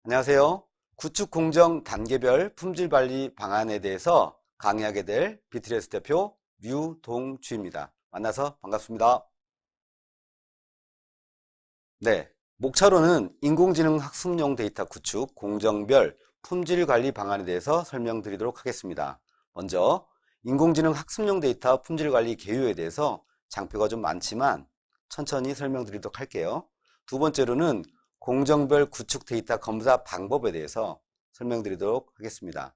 안녕하세요. 구축 공정 단계별 품질 관리 방안에 대해서 강의하게 될 비트레스 대표 류동주입니다. 만나서 반갑습니다. 네, 목차로는 인공지능 학습용 데이터 구축 공정별 품질 관리 방안에 대해서 설명드리도록 하겠습니다. 먼저 인공지능 학습용 데이터 품질 관리 개요에 대해서 장표가 좀 많지만 천천히 설명드리도록 할게요. 두 번째로는 공정별 구축 데이터 검사 방법에 대해서 설명드리도록 하겠습니다.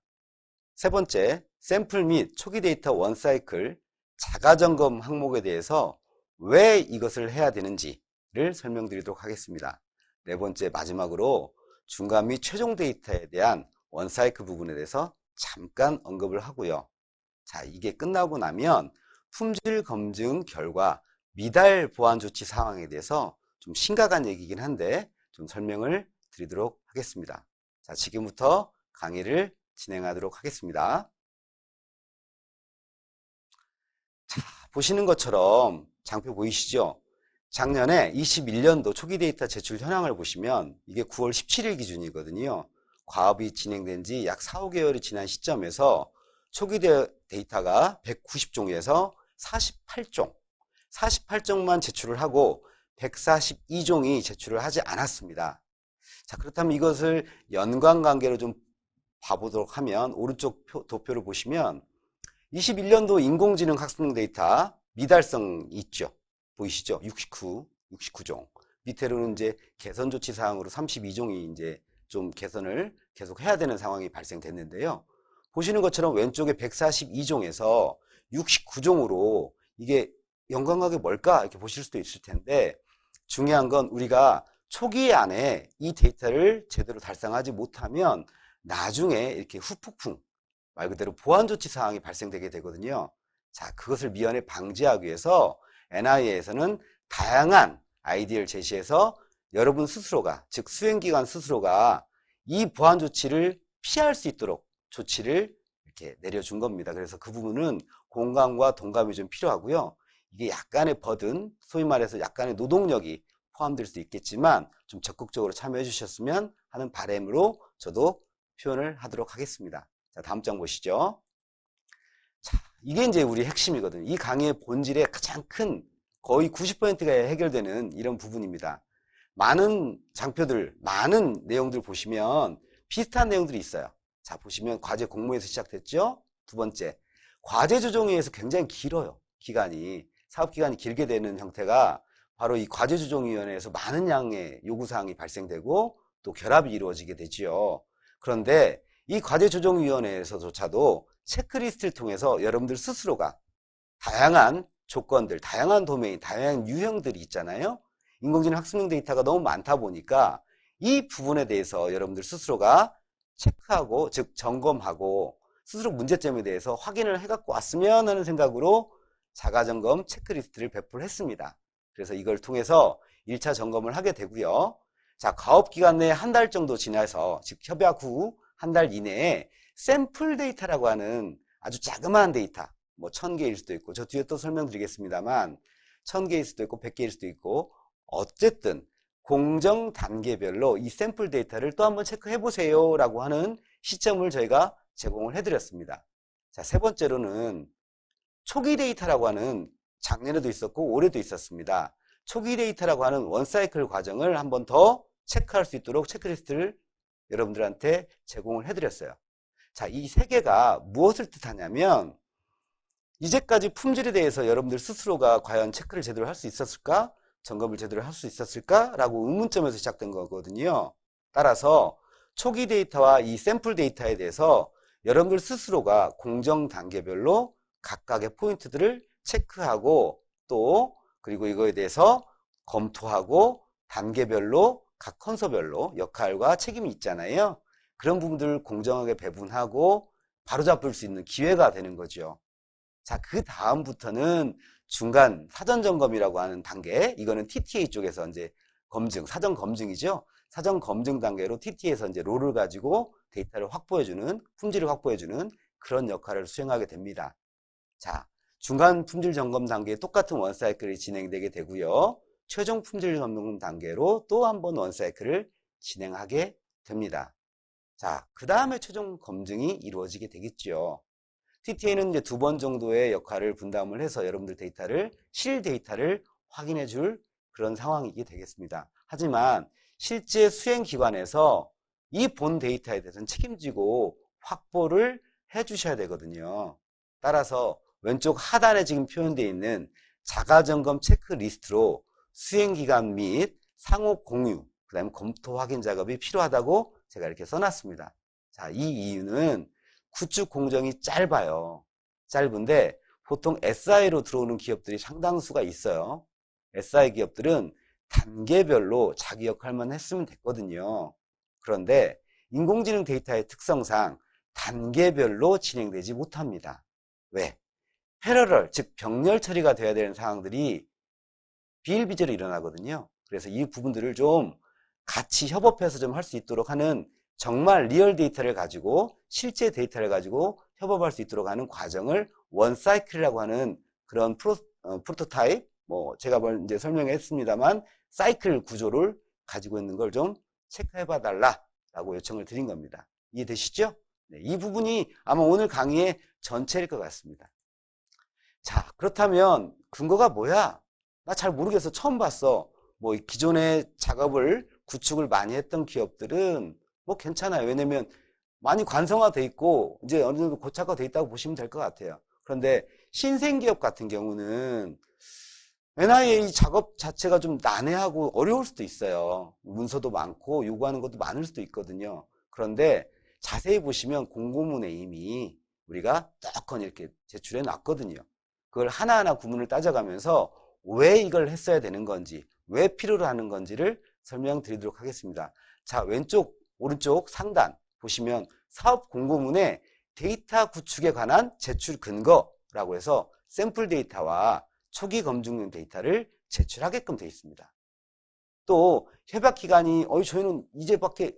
세 번째, 샘플 및 초기 데이터 원사이클 자가점검 항목에 대해서 왜 이것을 해야 되는지를 설명드리도록 하겠습니다. 네 번째, 마지막으로 중간 및 최종 데이터에 대한 원사이클 부분에 대해서 잠깐 언급을 하고요. 자, 이게 끝나고 나면 품질 검증 결과 미달 보안 조치 상황에 대해서 좀 심각한 얘기긴 한데 좀 설명을 드리도록 하겠습니다. 자, 지금부터 강의를 진행하도록 하겠습니다. 자, 보시는 것처럼 장표 보이시죠? 작년에 21년도 초기 데이터 제출 현황을 보시면 이게 9월 17일 기준이거든요. 과업이 진행된 지 약 4, 5개월이 지난 시점에서 초기 데이터가 190종에서 48종, 48종만 제출을 하고 142종이 제출을 하지 않았습니다. 자, 그렇다면 이것을 연관관계로 좀 봐보도록 하면 오른쪽 도표를 보시면 21년도 인공지능 학습용 데이터 미달성 있죠. 보이시죠? 69종. 밑에로는 이제 개선 조치 사항으로 32종이 이제 좀 개선을 계속 해야 되는 상황이 발생됐는데요. 보시는 것처럼 왼쪽에 142종에서 69종으로 이게 연관관계 뭘까? 이렇게 보실 수도 있을 텐데 중요한 건 우리가 초기 안에 이 데이터를 제대로 달성하지 못하면 나중에 이렇게 후폭풍, 말 그대로 보안 조치 사항이 발생되게 되거든요. 자, 그것을 미연에 방지하기 위해서 NIA에서는 다양한 아이디어를 제시해서 여러분 스스로가, 즉 수행기관 스스로가 이 보안 조치를 피할 수 있도록 조치를 이렇게 내려준 겁니다. 그래서 그 부분은 공감과 동감이 좀 필요하고요. 이게 약간의 버든, 소위 말해서 약간의 노동력이 포함될 수 있겠지만 좀 적극적으로 참여해 주셨으면 하는 바람으로 저도 표현을 하도록 하겠습니다. 자, 다음 장 보시죠. 자, 이게 이제 우리 핵심이거든요. 이 강의의 본질의 가장 큰 거의 90%가 해결되는 이런 부분입니다. 많은 장표들, 많은 내용들 보시면 비슷한 내용들이 있어요. 자, 보시면 과제 공모에서 시작됐죠? 두 번째, 과제 조정위에서 굉장히 길어요. 기간이. 사업기간이 길게 되는 형태가 바로 이 과제조정위원회에서 많은 양의 요구사항이 발생되고 또 결합이 이루어지게 되지요. 그런데 이 과제조정위원회에서조차도 체크리스트를 통해서 여러분들 스스로가 다양한 조건들, 다양한 도메인, 다양한 유형들이 있잖아요. 인공지능 학습용 데이터가 너무 많다 보니까 이 부분에 대해서 여러분들 스스로가 체크하고, 즉 점검하고 스스로 문제점에 대해서 확인을 해갖고 왔으면 하는 생각으로 자가점검 체크리스트를 배포를 했습니다. 그래서 이걸 통해서 1차 점검을 하게 되고요. 자, 가업기간 내에 한 달 정도 지나서, 즉 협약 후 한 달 이내에 샘플 데이터라고 하는 아주 자그마한 데이터, 뭐 1000개일 수도 있고, 저 뒤에 또 설명드리겠습니다만 1000개일 수도 있고 100개일 수도 있고, 어쨌든 공정 단계별로 이 샘플 데이터를 또 한번 체크해 보세요 라고 하는 시점을 저희가 제공을 해드렸습니다. 자, 세 번째로는 초기 데이터라고 하는 작년에도 있었고 올해도 있었습니다. 초기 데이터라고 하는 원사이클 과정을 한번 더 체크할 수 있도록 체크리스트를 여러분들한테 제공을 해드렸어요. 자, 이 세 개가 무엇을 뜻하냐면 이제까지 품질에 대해서 여러분들 스스로가 과연 체크를 제대로 할 수 있었을까? 점검을 제대로 할 수 있었을까? 라고 의문점에서 시작된 거거든요. 따라서 초기 데이터와 이 샘플 데이터에 대해서 여러분들 스스로가 공정 단계별로 각각의 포인트들을 체크하고 또 그리고 이거에 대해서 검토하고 단계별로 각 컨서별로 역할과 책임이 있잖아요. 그런 부분들을 공정하게 배분하고 바로잡을 수 있는 기회가 되는 거죠. 자, 그 다음부터는 중간 사전 점검이라고 하는 단계, 이거는 TTA 쪽에서 이제 검증, 사전 검증이죠. 사전 검증 단계로 TTA에서 이제 롤을 가지고 데이터를 확보해주는, 품질을 확보해주는 그런 역할을 수행하게 됩니다. 자, 중간 품질 점검 단계에 똑같은 원사이클이 진행되게 되고요. 최종 품질 점검 단계로 또 한 번 원사이클을 진행하게 됩니다. 자, 그 다음에 최종 검증이 이루어지게 되겠죠. TTA는 이제 2번 정도의 역할을 분담을 해서 여러분들 데이터를, 실 데이터를 확인해 줄 그런 상황이게 되겠습니다. 하지만 실제 수행 기관에서 이 본 데이터에 대해서는 책임지고 확보를 해 주셔야 되거든요. 따라서 왼쪽 하단에 지금 표현되어 있는 자가점검 체크리스트로 수행기간 및 상호 공유, 그 다음에 검토 확인 작업이 필요하다고 제가 이렇게 써놨습니다. 자, 이 이유는 구축 공정이 짧아요. 짧은데 보통 SI로 들어오는 기업들이 상당수가 있어요. SI 기업들은 단계별로 자기 역할만 했으면 됐거든요. 그런데 인공지능 데이터의 특성상 단계별로 진행되지 못합니다. 왜? 패러럴, 즉 병렬 처리가 돼야 되는 상황들이 비일비재로 일어나거든요. 그래서 이 부분들을 좀 같이 협업해서 좀 할 수 있도록 하는, 정말 리얼 데이터를 가지고 실제 데이터를 가지고 협업할 수 있도록 하는 과정을 원 사이클이라고 하는 그런 프로토타입, 제가 이제 설명했습니다만 사이클 구조를 가지고 있는 걸 좀 체크해 봐 달라라고 요청을 드린 겁니다. 이해되시죠? 네, 이 부분이 아마 오늘 강의의 전체일 것 같습니다. 자, 그렇다면 근거가 뭐야? 나 잘 모르겠어. 처음 봤어. 기존의 작업을 구축을 많이 했던 기업들은 괜찮아요. 왜냐면 많이 관성화돼 있고 이제 어느 정도 고착화돼 있다고 보시면 될 것 같아요. 그런데 신생기업 같은 경우는 NIA 작업 자체가 좀 난해하고 어려울 수도 있어요. 문서도 많고 요구하는 것도 많을 수도 있거든요. 그런데 자세히 보시면 공고문에 이미 우리가 떡건 이렇게 제출해 놨거든요. 그걸 하나하나 구문을 따져가면서 왜 이걸 했어야 되는 건지, 왜 필요로 하는 건지를 설명드리도록 하겠습니다. 자, 왼쪽, 오른쪽 상단 보시면 사업 공고문에 데이터 구축에 관한 제출 근거라고 해서 샘플 데이터와 초기 검증용 데이터를 제출하게끔 되어 있습니다. 또 협약 기간이 저희는 이제밖에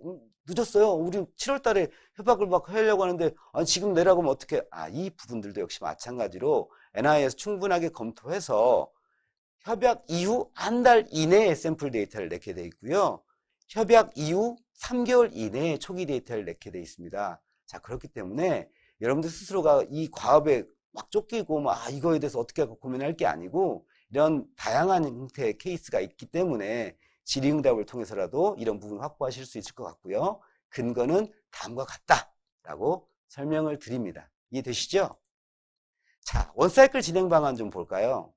늦었어요. 우리 7월 달에 협약을 막 하려고 하는데 지금 내라고 하면 어떻게, 이 부분들도 역시 마찬가지로 NI에서 충분하게 검토해서 협약 이후 한 달 이내에 샘플 데이터를 내게 되어 있고요. 협약 이후 3개월 이내에 초기 데이터를 내게 되어 있습니다. 자, 그렇기 때문에 여러분들 스스로가 이 과업에 막 쫓기고 이거에 대해서 어떻게 하고 고민할 게 아니고 이런 다양한 형태의 케이스가 있기 때문에 질의응답을 통해서라도 이런 부분을 확보하실 수 있을 것 같고요. 근거는 다음과 같다라고 설명을 드립니다. 이해되시죠? 자, 원사이클 진행 방안 좀 볼까요?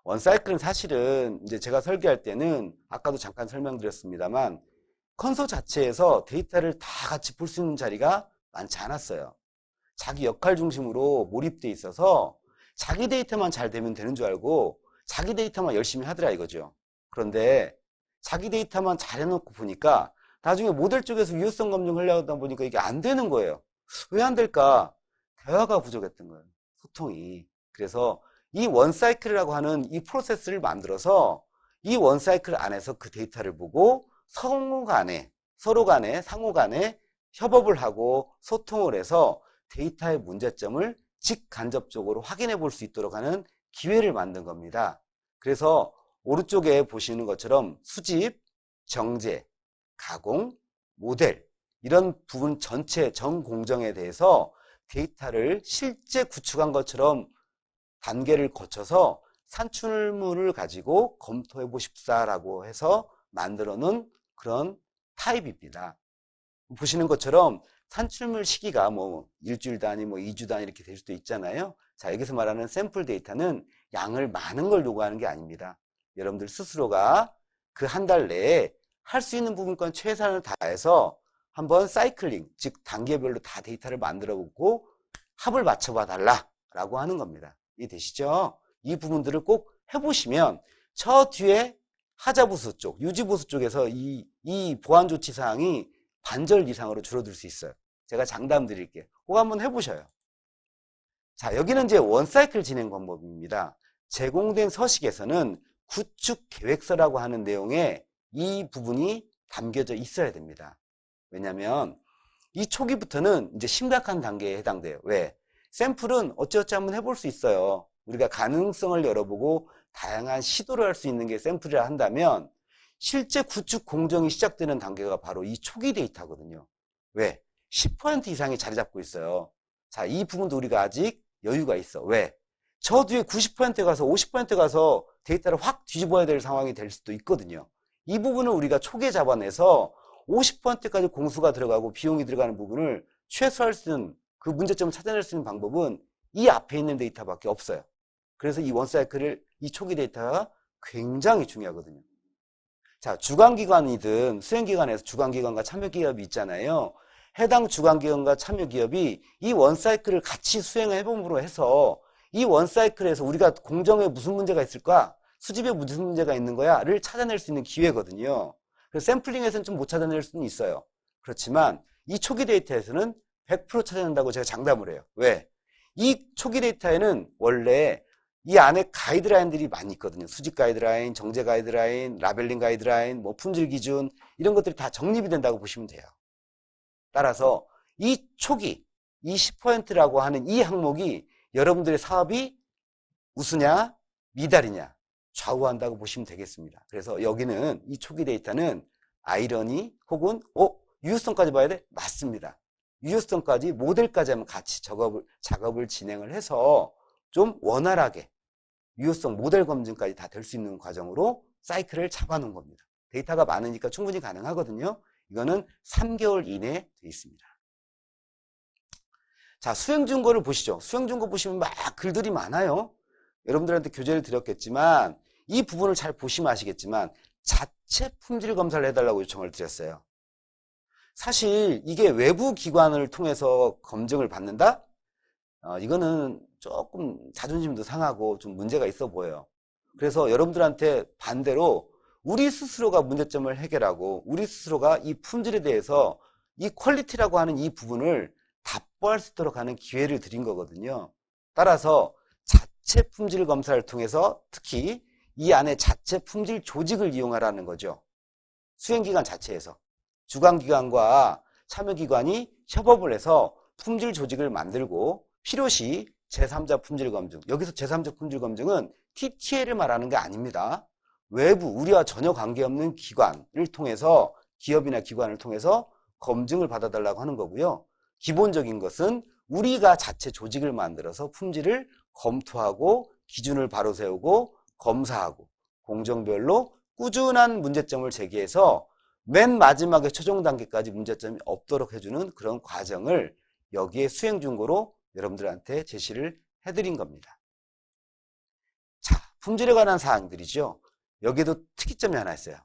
원사이클은 사실은 이제 제가 설계할 때는 아까도 잠깐 설명드렸습니다만 컨소 자체에서 데이터를 다 같이 볼 수 있는 자리가 많지 않았어요. 자기 역할 중심으로 몰입돼 있어서 자기 데이터만 잘 되면 되는 줄 알고 자기 데이터만 열심히 하더라 이거죠. 그런데 자기 데이터만 잘 해놓고 보니까 나중에 모델 쪽에서 유효성 검증을 하려다 보니까 이게 안 되는 거예요. 왜 안 될까? 대화가 부족했던 거예요. 소통이. 그래서 이 원사이클이라고 하는 이 프로세스를 만들어서 이 원사이클 안에서 그 데이터를 보고 서로 간에 상호 간에 협업을 하고 소통을 해서 데이터의 문제점을 직간접적으로 확인해 볼 수 있도록 하는 기회를 만든 겁니다. 그래서 오른쪽에 보시는 것처럼 수집, 정제, 가공, 모델 이런 부분 전체 전 공정에 대해서 데이터를 실제 구축한 것처럼 단계를 거쳐서 산출물을 가지고 검토해 보십사라고 해서 만들어 놓은 그런 타입입니다. 보시는 것처럼 산출물 시기가 일주일 단위, 2주 단위 이렇게 될 수도 있잖아요. 자, 여기서 말하는 샘플 데이터는 양을 많은 걸 요구하는 게 아닙니다. 여러분들 스스로가 그 한 달 내에 할 수 있는 부분권 최선을 다해서 한번 사이클링, 즉 단계별로 다 데이터를 만들어 보고 합을 맞춰봐 달라라고 하는 겁니다. 이해되시죠? 이 부분들을 꼭 해보시면 저 뒤에 하자보수 쪽, 유지보수 쪽에서 이 보안 조치 사항이 반절 이상으로 줄어들 수 있어요. 제가 장담 드릴게요. 그거 한번 해보셔요. 자, 여기는 이제 원사이클 진행 방법입니다. 제공된 서식에서는 구축 계획서라고 하는 내용에 이 부분이 담겨져 있어야 됩니다. 왜냐하면 이 초기부터는 이제 심각한 단계에 해당돼요. 왜? 샘플은 어찌어찌 한번 해볼 수 있어요. 우리가 가능성을 열어보고 다양한 시도를 할 수 있는 게 샘플이라 한다면 실제 구축 공정이 시작되는 단계가 바로 이 초기 데이터거든요. 왜? 10% 이상이 자리 잡고 있어요. 자, 이 부분도 우리가 아직 여유가 있어. 왜? 저 뒤에 90% 가서 50% 가서 데이터를 확 뒤집어야 될 상황이 될 수도 있거든요. 이 부분을 우리가 초기에 잡아내서 50%까지 공수가 들어가고 비용이 들어가는 부분을 최소화할 수 있는 그 문제점을 찾아낼 수 있는 방법은 이 앞에 있는 데이터밖에 없어요. 그래서 이 원사이클을 이 초기 데이터가 굉장히 중요하거든요. 자, 주관기관이든 수행기관에서 주관기관과 참여기업이 있잖아요. 해당 주관기관과 참여기업이 이 원사이클을 같이 수행해봄으로 해서 이 원사이클에서 우리가 공정에 무슨 문제가 있을까? 수집에 무슨 문제가 있는 거야? 를 찾아낼 수 있는 기회거든요. 그래서 샘플링에서는 좀 못 찾아낼 수는 있어요. 그렇지만 이 초기 데이터에서는 100% 찾아낸다고 제가 장담을 해요. 왜? 이 초기 데이터에는 원래 이 안에 가이드라인들이 많이 있거든요. 수집 가이드라인, 정제 가이드라인, 라벨링 가이드라인, 뭐 품질 기준 이런 것들이 다 정립이 된다고 보시면 돼요. 따라서 이 초기, 이 10%라고 하는 이 항목이 여러분들의 사업이 우수냐, 미달이냐 좌우한다고 보시면 되겠습니다. 그래서 여기는 이 초기 데이터는 아이러니 혹은 유효성까지 봐야 돼? 맞습니다. 유효성까지 모델까지 하면 같이 작업을 진행을 해서 좀 원활하게 유효성 모델 검증까지 다 될 수 있는 과정으로 사이클을 잡아놓은 겁니다. 데이터가 많으니까 충분히 가능하거든요. 이거는 3개월 이내에 되어 있습니다. 자, 수행준거를 보시죠. 수행준거 보시면 막 글들이 많아요. 여러분들한테 교재를 드렸겠지만 이 부분을 잘 보시면 아시겠지만 자체 품질 검사를 해달라고 요청을 드렸어요. 사실 이게 외부 기관을 통해서 검증을 받는다? 이거는 조금 자존심도 상하고 좀 문제가 있어 보여요. 그래서 여러분들한테 반대로 우리 스스로가 문제점을 해결하고 우리 스스로가 이 품질에 대해서 이 퀄리티라고 하는 이 부분을 답보할 수 있도록 하는 기회를 드린 거거든요. 따라서 자체 품질 검사를 통해서 특히 이 안에 자체 품질 조직을 이용하라는 거죠. 수행기관 자체에서 주관기관과 참여기관이 협업을 해서 품질 조직을 만들고 필요시 제3자 품질 검증, 여기서 제3자 품질 검증은 TTL을 말하는 게 아닙니다. 외부 우리와 전혀 관계없는 기관을 통해서 기업이나 기관을 통해서 검증을 받아달라고 하는 거고요. 기본적인 것은 우리가 자체 조직을 만들어서 품질을 검토하고 기준을 바로 세우고 검사하고 공정별로 꾸준한 문제점을 제기해서 맨 마지막에 최종 단계까지 문제점이 없도록 해주는 그런 과정을 여기에 수행준거로 여러분들한테 제시를 해드린 겁니다. 자, 품질에 관한 사항들이죠. 여기에도 특이점이 하나 있어요.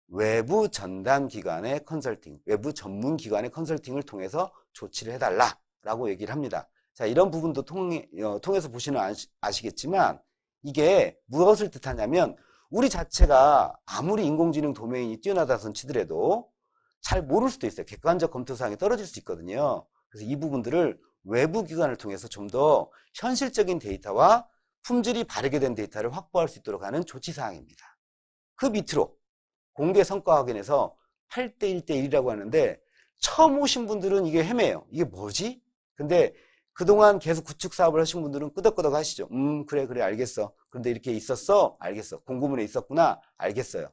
외부 전담기관의 컨설팅, 외부 전문기관의 컨설팅을 통해서 조치를 해달라라고 얘기를 합니다. 자, 이런 부분도 통해서 보시면 아시겠지만 이게 무엇을 뜻하냐면 우리 자체가 아무리 인공지능 도메인이 뛰어나다 손 치더라도 잘 모를 수도 있어요. 객관적 검토사항이 떨어질 수 있거든요. 그래서 이 부분들을 외부 기관을 통해서 좀 더 현실적인 데이터와 품질이 바르게 된 데이터를 확보할 수 있도록 하는 조치사항입니다. 그 밑으로 공개 성과 확인에서 8대 1대 1이라고 하는데 처음 오신 분들은 이게 헤매요. 이게 뭐지? 근데 그동안 계속 구축 사업을 하신 분들은 끄덕끄덕 하시죠. 그래 알겠어. 그런데 이렇게 있었어? 알겠어. 공고문에 있었구나? 알겠어요.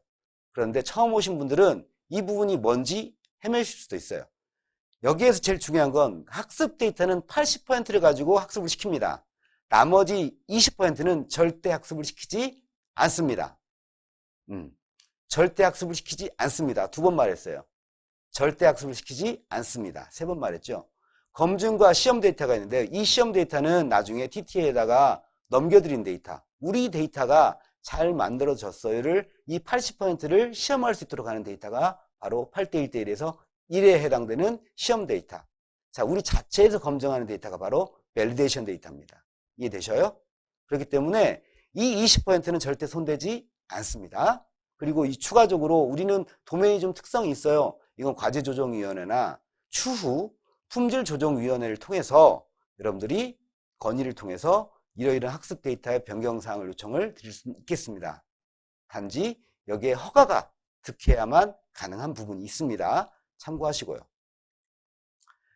그런데 처음 오신 분들은 이 부분이 뭔지 헤매실 수도 있어요. 여기에서 제일 중요한 건 학습 데이터는 80%를 가지고 학습을 시킵니다. 나머지 20%는 절대 학습을 시키지 않습니다. 절대 학습을 시키지 않습니다. 2번 말했어요. 절대 학습을 시키지 않습니다. 3번 말했죠. 검증과 시험 데이터가 있는데 이 시험 데이터는 나중에 TTA에다가 넘겨드린 데이터, 우리 데이터가 잘 만들어졌어요를 이 80%를 시험할 수 있도록 하는 데이터가 바로 8대 1대 1에서 1에 해당되는 시험 데이터. 자, 우리 자체에서 검증하는 데이터가 바로 밸리데이션 데이터입니다. 이해되셔요? 그렇기 때문에 이 20%는 절대 손대지 않습니다. 그리고 이 추가적으로 우리는 도메인이 좀 특성이 있어요. 이건 과제조정위원회나 추후 품질조정위원회를 통해서 여러분들이 건의를 통해서 이러이러한 학습 데이터의 변경사항을 요청을 드릴 수 있겠습니다. 단지 여기에 허가가 득해야만 가능한 부분이 있습니다. 참고하시고요.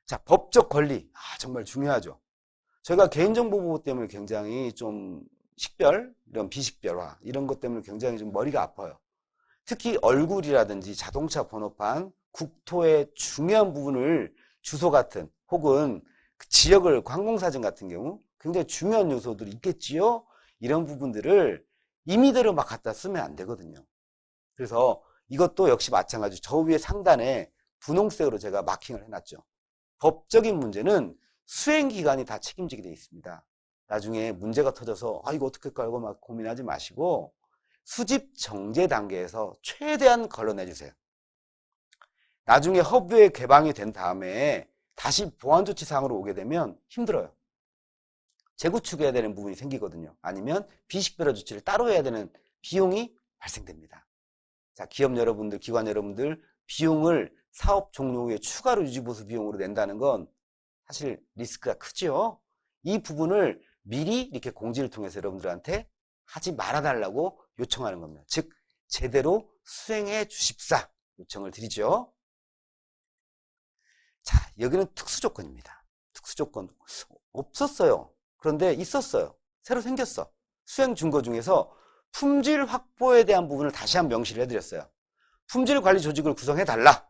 자, 법적 권리. 정말 중요하죠. 저희가 개인정보 보호 때문에 굉장히 좀 식별, 이런 비식별화, 이런 것 때문에 굉장히 좀 머리가 아파요. 특히 얼굴이라든지 자동차 번호판, 국토의 중요한 부분을 주소 같은 혹은 그 지역을 항공사진 같은 경우 굉장히 중요한 요소들이 있겠지요. 이런 부분들을 임의대로 막 갖다 쓰면 안 되거든요. 그래서 이것도 역시 마찬가지로 저 위에 상단에 분홍색으로 제가 마킹을 해놨죠. 법적인 문제는 수행기관이 다 책임지게 되어 있습니다. 나중에 문제가 터져서 이거 어떻게 깔고 막 고민하지 마시고 수집 정제 단계에서 최대한 걸러내 주세요. 나중에 허브에 개방이 된 다음에 다시 보완 조치 사항으로 오게 되면 힘들어요. 재구축해야 되는 부분이 생기거든요. 아니면 비식별화 조치를 따로 해야 되는 비용이 발생됩니다. 자, 기업 여러분들, 기관 여러분들 비용을 사업 종료 후에 추가로 유지보수 비용으로 낸다는 건 사실 리스크가 크죠. 이 부분을 미리 이렇게 공지를 통해서 여러분들한테 하지 말아달라고 요청하는 겁니다. 즉 제대로 수행해 주십사 요청을 드리죠. 자, 여기는 특수조건입니다. 특수조건 없었어요. 그런데 있었어요. 새로 생겼어. 수행 준거 중에서 품질 확보에 대한 부분을 다시 한번 명시를 해드렸어요. 품질 관리 조직을 구성해달라.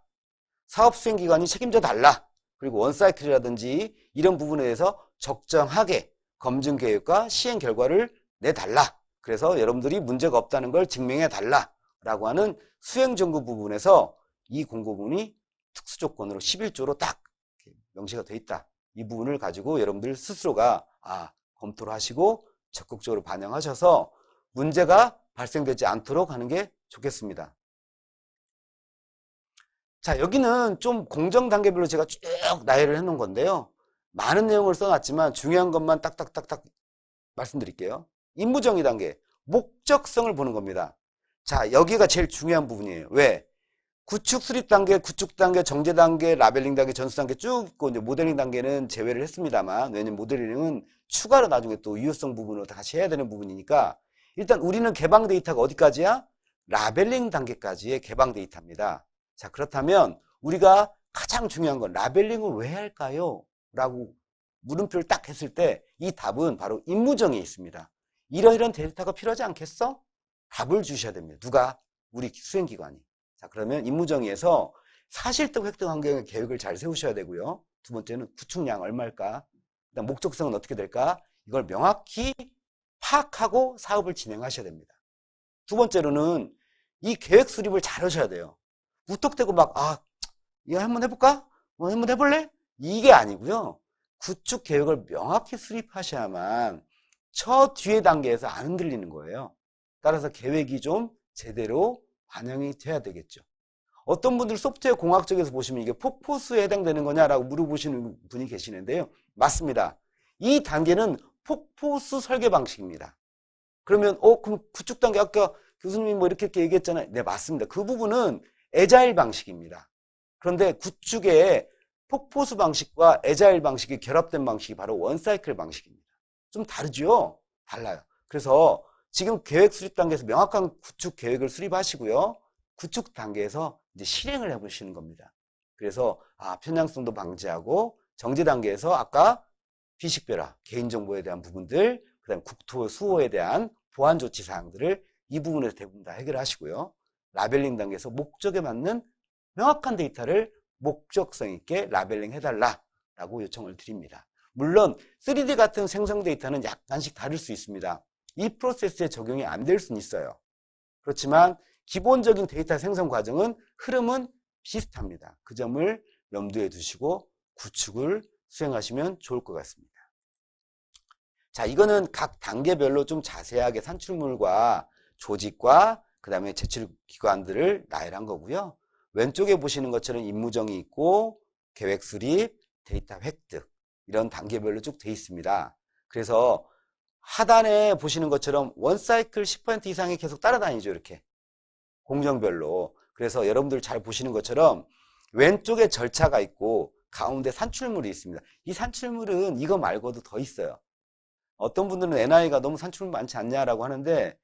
사업 수행기관이 책임져달라. 그리고 원사이클이라든지 이런 부분에 대해서 적정하게 검증 계획과 시행 결과를 내달라. 그래서 여러분들이 문제가 없다는 걸 증명해달라. 라고 하는 수행정보 부분에서 이 공고문이 특수조건으로 11조로 딱 명시가 되어 있다. 이 부분을 가지고 여러분들 스스로가 검토를 하시고 적극적으로 반영하셔서 문제가 발생되지 않도록 하는 게 좋겠습니다. 자, 여기는 좀 공정 단계별로 제가 쭉 나열을 해 놓은 건데요. 많은 내용을 써놨지만 중요한 것만 딱딱딱딱 말씀드릴게요. 임무정의 단계, 목적성을 보는 겁니다. 자, 여기가 제일 중요한 부분이에요. 왜? 구축 수립 단계, 구축 단계, 정제 단계, 라벨링 단계, 전수 단계 쭉 있고 이제 모델링 단계는 제외를 했습니다만, 왜냐면 모델링은 추가로 나중에 또 유효성 부분을 다시 해야 되는 부분이니까 일단 우리는 개방 데이터가 어디까지야? 라벨링 단계까지의 개방 데이터입니다. 자, 그렇다면 우리가 가장 중요한 건 라벨링을 왜 할까요? 라고 물음표를 딱 했을 때 이 답은 바로 임무정의에 있습니다. 이러이러한 데이터가 필요하지 않겠어? 답을 주셔야 됩니다. 누가? 우리 수행기관이. 자, 그러면 임무정의에서 사실적 획득 환경의 계획을 잘 세우셔야 되고요. 두 번째는 구축량 얼마일까? 그다음 목적성은 어떻게 될까? 이걸 명확히 파악하고 사업을 진행하셔야 됩니다. 두 번째로는 이 계획 수립을 잘 하셔야 돼요. 무턱대고 막 이거 한번 해볼까? 한번 해볼래? 이게 아니고요. 구축 계획을 명확히 수립하셔야만 저 뒤에 단계에서 안 흔들리는 거예요. 따라서 계획이 좀 제대로 반영이 돼야 되겠죠. 어떤 분들 소프트웨어 공학 쪽에서 보시면 이게 폭포수에 해당되는 거냐라고 물어보시는 분이 계시는데요. 맞습니다. 이 단계는 폭포수 설계 방식입니다. 그러면 그럼 구축 단계 아까 교수님이 뭐 이렇게 얘기했잖아요. 네, 맞습니다. 그 부분은 애자일 방식입니다. 그런데 구축의 폭포수 방식과 애자일 방식이 결합된 방식이 바로 원사이클 방식입니다. 좀 다르죠? 달라요. 그래서 지금 계획 수립 단계에서 명확한 구축 계획을 수립하시고요. 구축 단계에서 이제 실행을 해보시는 겁니다. 그래서 편향성도 방지하고 정제 단계에서 아까 비식별화, 개인정보에 대한 부분들, 그 다음에 국토 수호에 대한 보안 조치 사항들을 이 부분에서 대부분 다 해결하시고요. 라벨링 단계에서 목적에 맞는 명확한 데이터를 목적성 있게 라벨링 해달라라고 요청을 드립니다. 물론 3D 같은 생성 데이터는 약간씩 다를 수 있습니다. 이 프로세스에 적용이 안 될 수는 있어요. 그렇지만 기본적인 데이터 생성 과정은 흐름은 비슷합니다. 그 점을 염두에 두시고 구축을 수행하시면 좋을 것 같습니다. 자, 이거는 각 단계별로 좀 자세하게 산출물과 조직과 그 다음에 제출 기관들을 나열한 거고요. 왼쪽에 보시는 것처럼 임무정이 있고 계획 수립, 데이터 획득 이런 단계별로 쭉 돼 있습니다. 그래서 하단에 보시는 것처럼 원사이클 10% 이상이 계속 따라다니죠. 이렇게 공정별로. 그래서 여러분들 잘 보시는 것처럼 왼쪽에 절차가 있고 가운데 산출물이 있습니다. 이 산출물은 이거 말고도 더 있어요. 어떤 분들은 NI가 너무 산출물 많지 않냐라고 하는데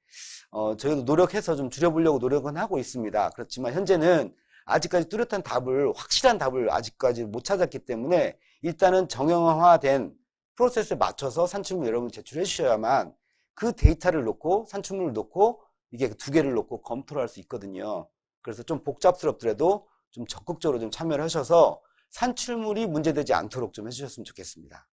저희도 노력해서 좀 줄여보려고 노력은 하고 있습니다. 그렇지만 현재는 아직까지 뚜렷한 답을, 확실한 답을 아직까지 못 찾았기 때문에 일단은 정형화된 프로세스에 맞춰서 산출물 여러분 제출해 주셔야만 그 데이터를 놓고 산출물을 놓고 이게 두 개를 놓고 검토를 할 수 있거든요. 그래서 좀 복잡스럽더라도 좀 적극적으로 좀 참여를 하셔서 산출물이 문제되지 않도록 좀 해주셨으면 좋겠습니다.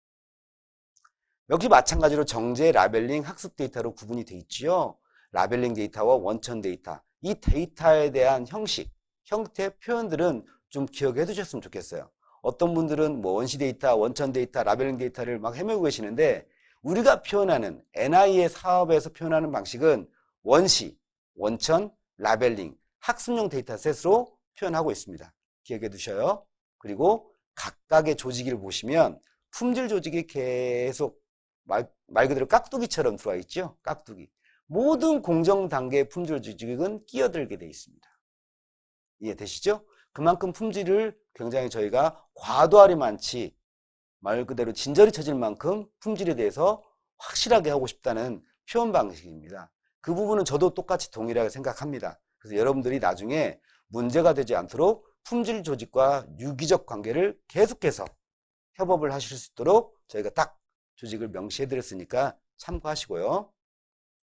역시 마찬가지로 정제, 라벨링, 학습 데이터로 구분이 돼 있지요. 라벨링 데이터와 원천 데이터. 이 데이터에 대한 형식, 형태, 표현들은 좀 기억해 두셨으면 좋겠어요. 어떤 분들은 뭐 원시 데이터, 원천 데이터, 라벨링 데이터를 막 헤매고 계시는데 우리가 표현하는 NI의 사업에서 표현하는 방식은 원시, 원천, 라벨링, 학습용 데이터셋으로 표현하고 있습니다. 기억해 두셔요. 그리고 각각의 조직을 보시면 품질 조직이 계속 말 그대로 깍두기처럼 들어와 있죠. 깍두기. 모든 공정 단계의 품질 조직은 끼어들게 되어 있습니다. 이해되시죠? 그만큼 품질을 굉장히 저희가 과도하리 많지 말 그대로 진저리 쳐질 만큼 품질에 대해서 확실하게 하고 싶다는 표현 방식입니다. 그 부분은 저도 똑같이 동일하게 생각합니다. 그래서 여러분들이 나중에 문제가 되지 않도록 품질 조직과 유기적 관계를 계속해서 협업을 하실 수 있도록 저희가 딱 조직을 명시해 드렸으니까 참고하시고요.